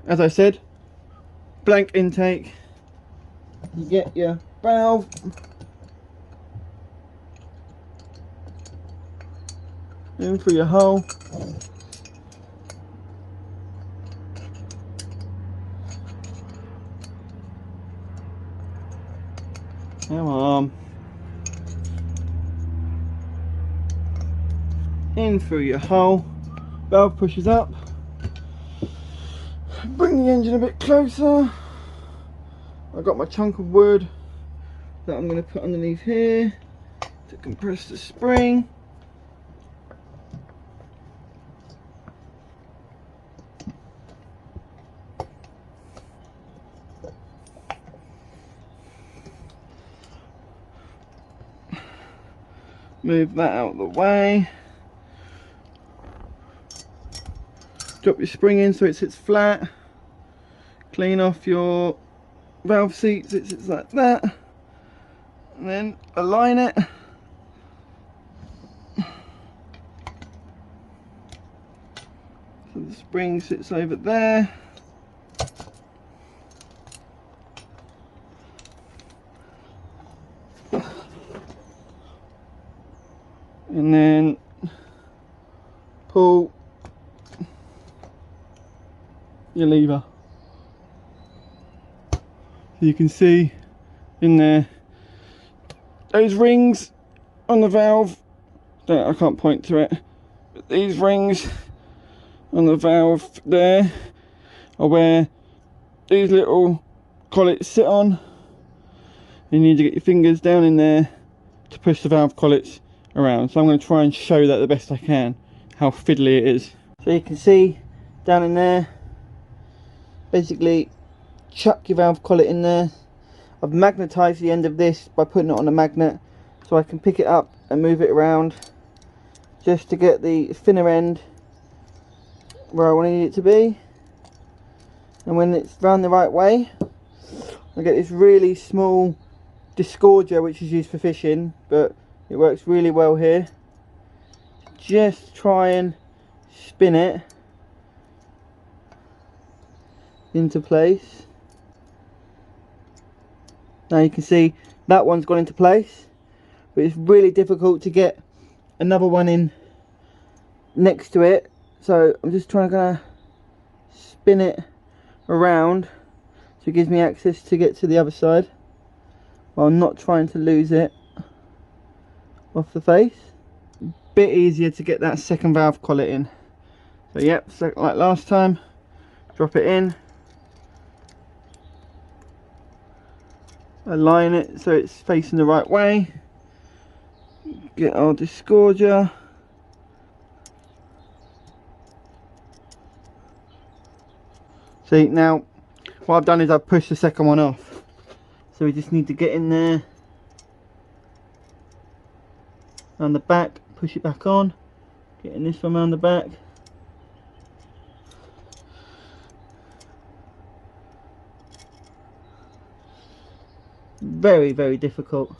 As I said, blank intake, you get your valve, in through your hole, come on, in through your hole, valve pushes up, bring the engine a bit closer. I've got my chunk of wood that I'm going to put underneath here to compress the spring. Move that out of the way. Drop your spring in so it sits flat. Clean off your valve seats, it sits like that. And then align it. So the spring sits over there. And then pull your lever. So you can see in there those rings on the valve. I can't point to it, but these rings on the valve there are where these little collets sit on. You need to get your fingers down in there to push the valve collets around. So I'm going to try and show that the best I can, how fiddly it is. So you can see down in there, basically chuck your valve collet in there. I've magnetised the end of this by putting it on a magnet so I can pick it up and move it around just to get the thinner end where I want it to be. And when it's round the right way, I get this really small disgorger which is used for fishing, but it works really well here. Just try and spin it into place. Now you can see that one's gone into place, but it's really difficult to get another one in next to it. So I'm just trying to spin it around so it gives me access to get to the other side while not trying to lose it off the face. Bit easier to get that second valve collet in. So yep, so like last time, drop it in, align it so it's facing the right way, get our disgorger, see now what I've done is I've pushed the second one off, so we just need to get in there around the back, push it back on, getting this one around the back. Very, very difficult.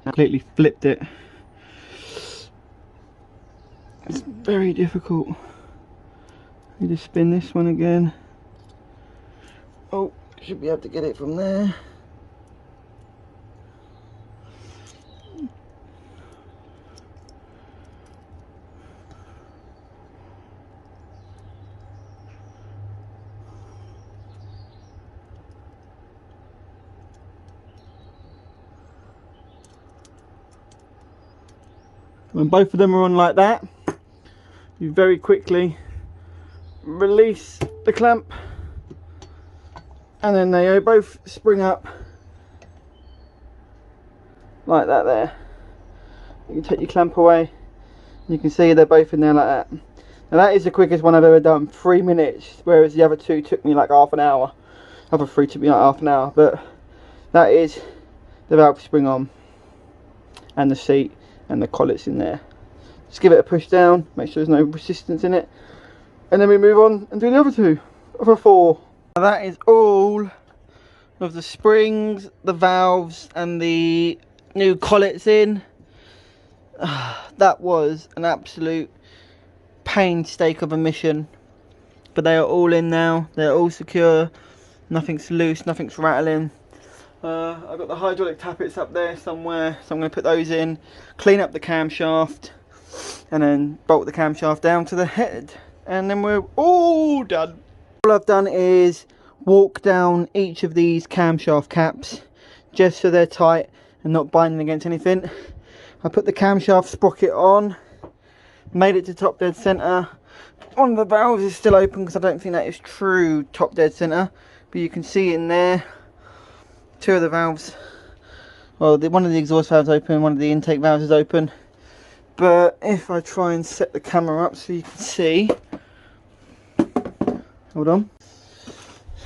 Completely flipped it. It's very difficult. You just spin this one again. Oh, should be able to get it from there. When both of them are on like that, you very quickly release the clamp, and then they both spring up like that there. You can take your clamp away. You can see they're both in there like that. Now that is the quickest one I've ever done, 3 minutes, whereas the other two took me like half an hour. The other three took me like half an hour, but that is the valve spring on, and the seat, and the collets in there. Just give it a push down, make sure there's no resistance in it, and then we move on and do the other two, other four. Now that is all of the springs, the valves, and the new collets in. That was an absolute painstaking of a mission, but they are all in now. They're all secure. Nothing's loose, nothing's rattling. I've got the hydraulic tappets up there somewhere, so I'm going to put those in, clean up the camshaft, and then bolt the camshaft down to the head, and then we're all done. All I've done is walk down each of these camshaft caps just so they're tight and not binding against anything. I put the camshaft sprocket on, made it to top dead center. One of the valves is still open because I don't think that is true top dead center, but you can see in there two of the valves, well, one of the exhaust valves open, one of the intake valves is open. But if I try and set the camera up so you can see, hold on,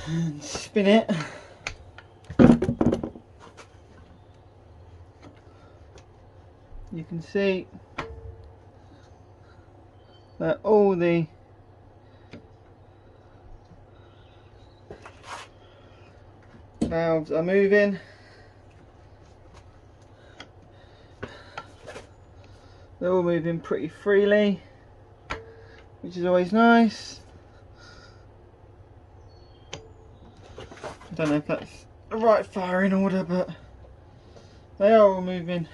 and spin it, you can see that all the valves are moving. They're all moving pretty freely, which is always nice. I don't know if that's the right firing order, but they are all moving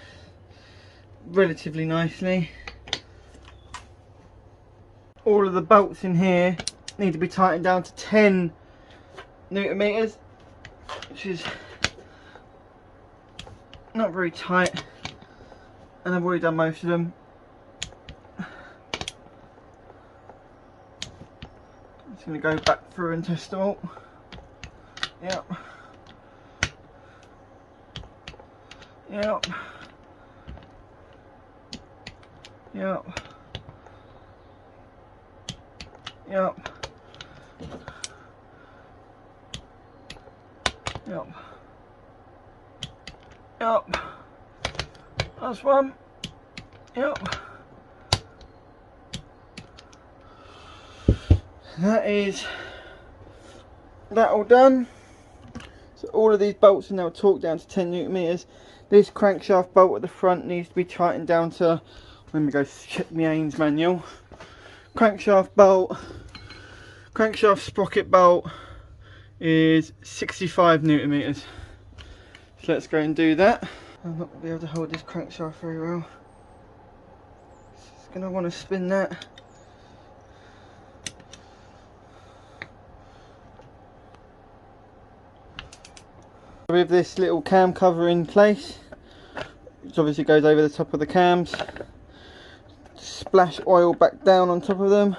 relatively nicely. All of the bolts in here need to be tightened down to 10 Newton meters, which is not very tight, and I've already done most of them. I'm just going to go back through and test them all. Yep. Yep. Yep. Yep. Yep. Yep. That's one. Yep. That is that all done. So all of these bolts are now torqued down to 10 Newton meters. This crankshaft bolt at the front needs to be tightened down to, let me go check my Ains manual. Crankshaft bolt, crankshaft sprocket bolt is 65 Newton meters. So let's go and do that. I'm not going to be able to hold this crankshaft very well. Just going to want to spin that. With this little cam cover in place, which obviously goes over the top of the cams, splash oil back down on top of them.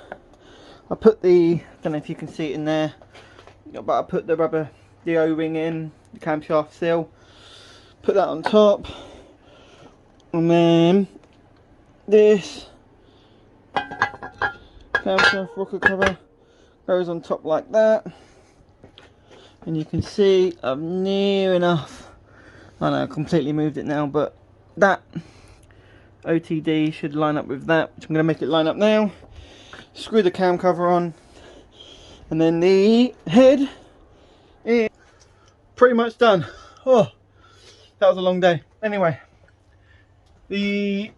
I put the, I don't know if you can see it in there, but I put the rubber, the O-ring in, the camshaft seal, put that on top, and then this camshaft rocker cover goes on top like that. And you can see I'm near enough. I know I completely moved it now, but that OTD should line up with that, which I'm going to make it line up now. Screw the cam cover on, and then the head is pretty much done. Oh, that was a long day. Anyway, the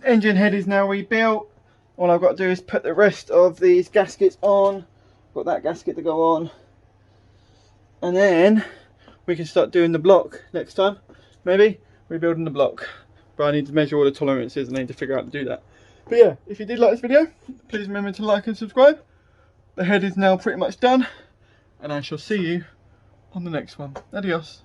engine head is now rebuilt. All I've got to do is put the rest of these gaskets on. Got that gasket to go on. And then we can start doing the block next time. Maybe rebuilding the block. But I need to measure all the tolerances and I need to figure out how to do that. But yeah, if you did like this video, please remember to like and subscribe. The head is now pretty much done. And I shall see you on the next one. Adios.